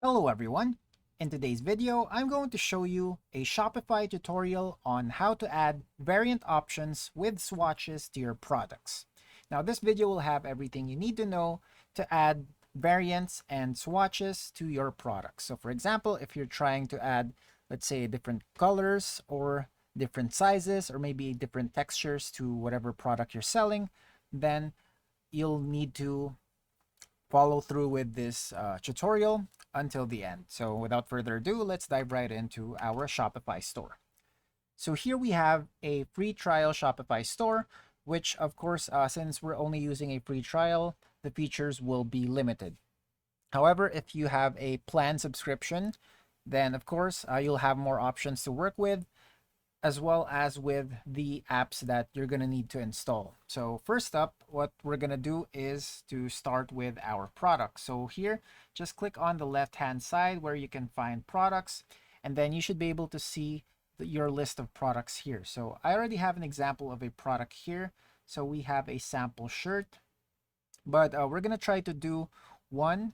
Hello everyone! In today's video, I'm going to show you a Shopify tutorial on how to add variant options with swatches to your products. Now this video will have everything you need to know to add variants and swatches to your products. So for example, if you're trying to add, let's say, different colors or different sizes or maybe different textures to whatever product you're selling, then you'll need to follow through with this tutorial until the end. So without further ado, let's dive right into our Shopify store. So here we have a free trial Shopify store, which of course, since we're only using a free trial, the features will be limited. However, if you have a planned subscription, then of course you'll have more options to work with, as well as with the apps that you're going to need to install. So first up, what we're going to do is to start with our products. So here, just click on the left hand side where you can find products, and then you should be able to see your list of products here. So I already have an example of a product here. So we have a sample shirt, but we're going to try to do one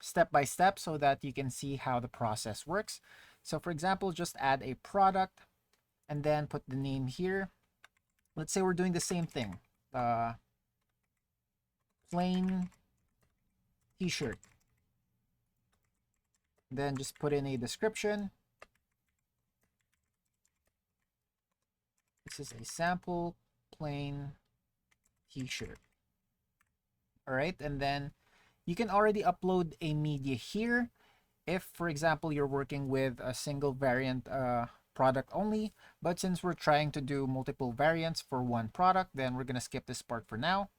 step by step so that you can see how the process works. So for example, just add a product and then put the name here. Let's say we're doing the same thing. Plain t-shirt. Then just put in a description. This is a sample plain t-shirt. All right, and then you can already upload a media here. If, for example, you're working with a single variant product only, but since we're trying to do multiple variants for one product, then we're going to skip this part for now.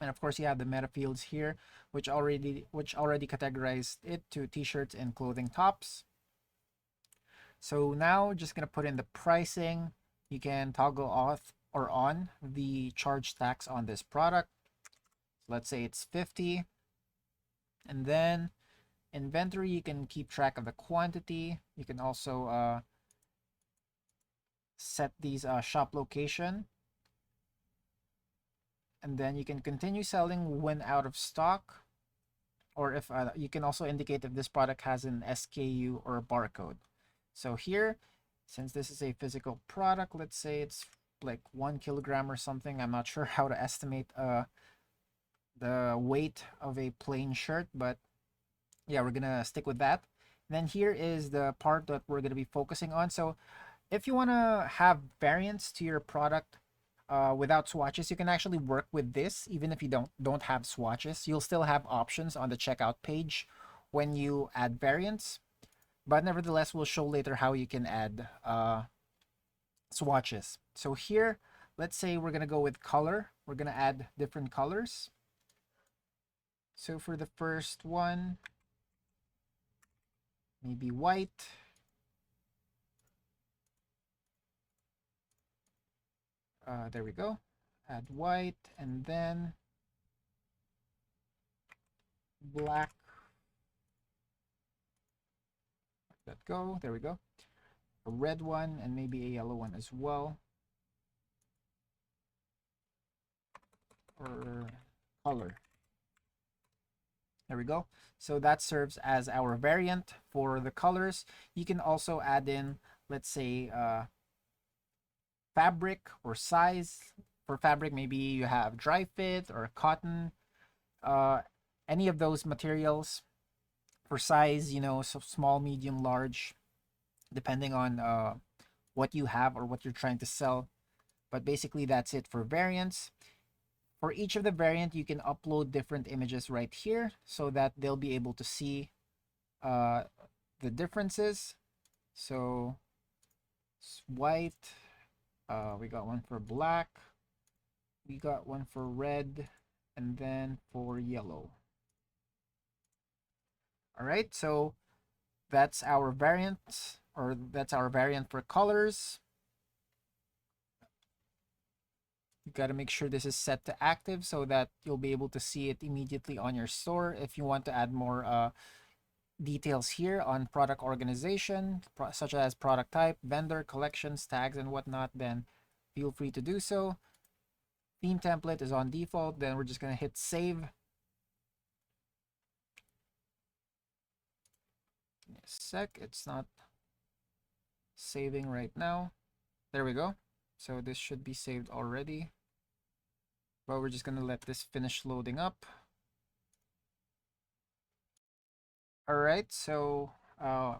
And of course, you have the meta fields here, which already categorized it to t-shirts and clothing tops. So now just going to put in the pricing. You can toggle off or on the charge tax on this product. Let's say it's 50. And then inventory, you can keep track of the quantity. You can also set these shop location, and then you can continue selling when out of stock, or if you can also indicate if this product has an SKU or a barcode. So here, since this is a physical product, let's say it's like 1 kilogram or something. I'm not sure how to estimate the weight of a plain shirt, but yeah, we're gonna stick with that. Then here is the part that we're gonna be focusing on. So if you want to have variants to your product without swatches, you can actually work with this even if you don't have swatches. You'll still have options on the checkout page when you add variants, but nevertheless, we'll show later how you can add swatches. So here, let's say we're gonna go with color. We're gonna add different colors. So for the first one, maybe white. There we go. Add white and then black. Let that go. There we go. A red one and maybe a yellow one as well. Or color. There we go. So that serves as our variant for the colors. You can also add in, let's say, fabric or size. For fabric, maybe you have dry fit or cotton, any of those materials. For size, so small, medium, large, depending on what you have or what you're trying to sell. But basically, that's it for variants. For each of the variant, you can upload different images right here so that they'll be able to see the differences. So white, we got one for black, we got one for red, and then for yellow. All right, so that's our variant, or that's our variant for colors. You got to make sure this is set to active so that you'll be able to see it immediately on your store. If you want to add more details here on product organization, such as product type, vendor, collections, tags, and whatnot, then feel free to do so. Theme template is on default. Then we're just going to hit save. Sec, it's not saving right now. There we go. So this should be saved already. But we're just gonna let this finish loading up. Alright, so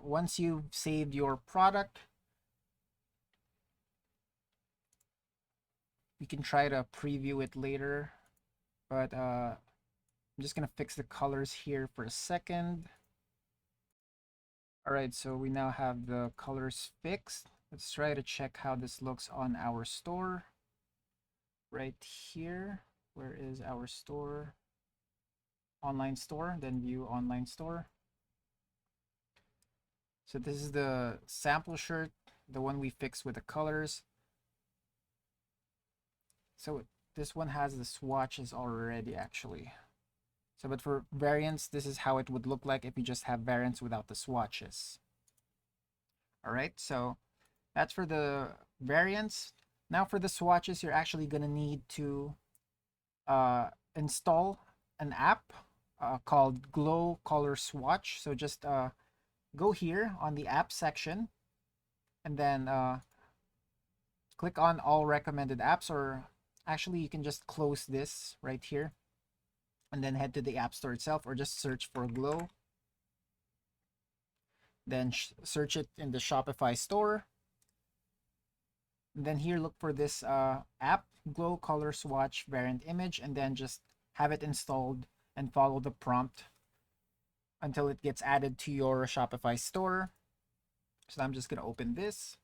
once you've saved your product, you can try to preview it later. But I'm just gonna fix the colors here for a second. Alright, so we now have the colors fixed. Let's try to check how this looks on our store. Right here. Where is our store? Online store, then view online store. So this is the sample shirt, the one we fixed with the colors. So this one has the swatches already actually. So but for variants, this is how it would look like if you just have variants without the swatches. Alright, so that's for the variants. Now for the swatches, you're actually gonna need to install an app called Glow Color Swatch. So just go here on the app section and then click on all recommended apps, or actually you can just close this right here and then head to the app store itself, or just search for Glow, then search it in the Shopify store, and then here look for this app, Glow Color Swatch Variant Image, and then just have it installed and follow the prompt until it gets added to your Shopify store. So I'm just going to open this.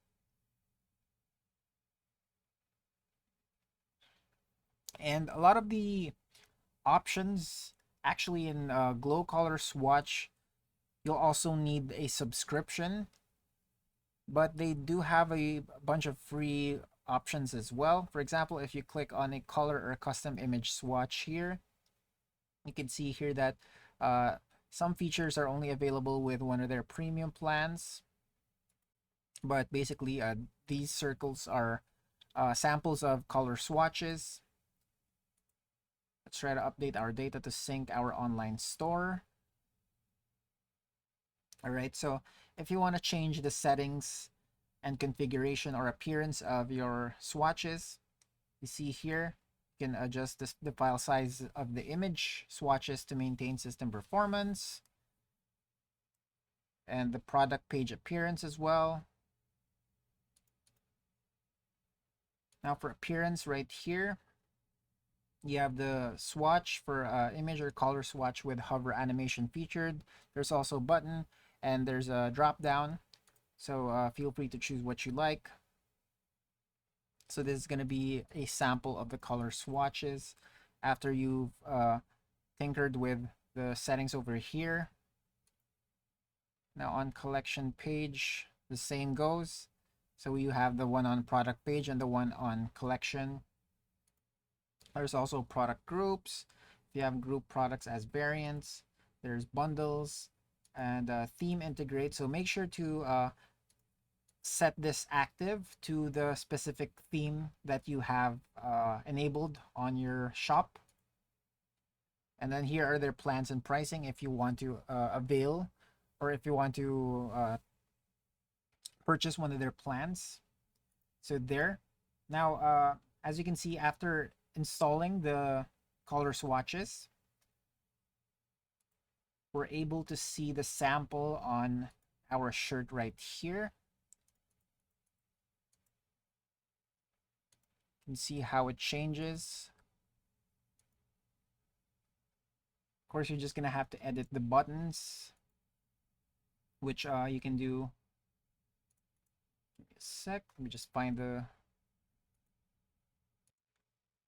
And a lot of the options actually in Glow Color Swatch, you'll also need a subscription, but they do have a bunch of free options as well. For example, if you click on a color or a custom image swatch here, you can see here that some features are only available with one of their premium plans. But basically, these circles are samples of color swatches. Let's try to update our data to sync our online store. All right, so if you want to change the settings and configuration or appearance of your swatches, you see here, you can adjust the file size of the image swatches to maintain system performance, and the product page appearance as well. Now for appearance right here, you have the swatch for image or color swatch with hover animation featured. There's also a button and there's a drop down. So feel free to choose what you like. So this is going to be a sample of the color swatches after you've tinkered with the settings over here. Now on collection page, the same goes. So you have the one on product page and the one on collection. There's also product groups. If you have group products as variants, there's bundles and theme integrate. So make sure to set this active to the specific theme that you have enabled on your shop. And then here are their plans and pricing if you want to avail, or if you want to purchase one of their plans. So there. Now, as you can see, after installing the color swatches, we're able to see the sample on our shirt right here. You can see how it changes. Of course, you're just gonna have to edit the buttons, which you can do. Give me a sec. Let me just find the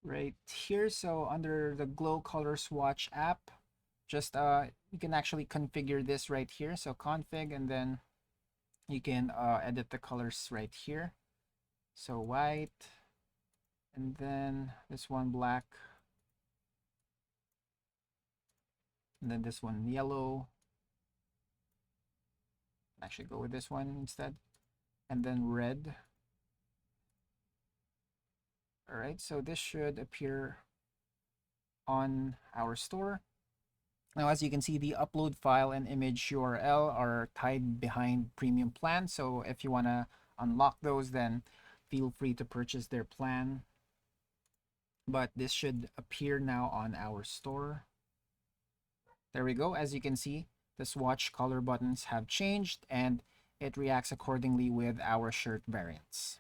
right here. So under the Glow Color Swatch app, just you can actually configure this right here. So config, and then you can edit the colors right here. So white, and then this one black, and then this one yellow. Actually go with this one instead, and then red. All right, so this should appear on our store. Now, as you can see, the upload file and image URL are tied behind premium plan. So if you want to unlock those, then feel free to purchase their plan. But this should appear now on our store. There we go. As you can see, the swatch color buttons have changed and it reacts accordingly with our shirt variants.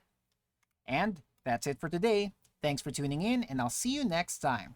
And that's it for today. Thanks for tuning in, and I'll see you next time.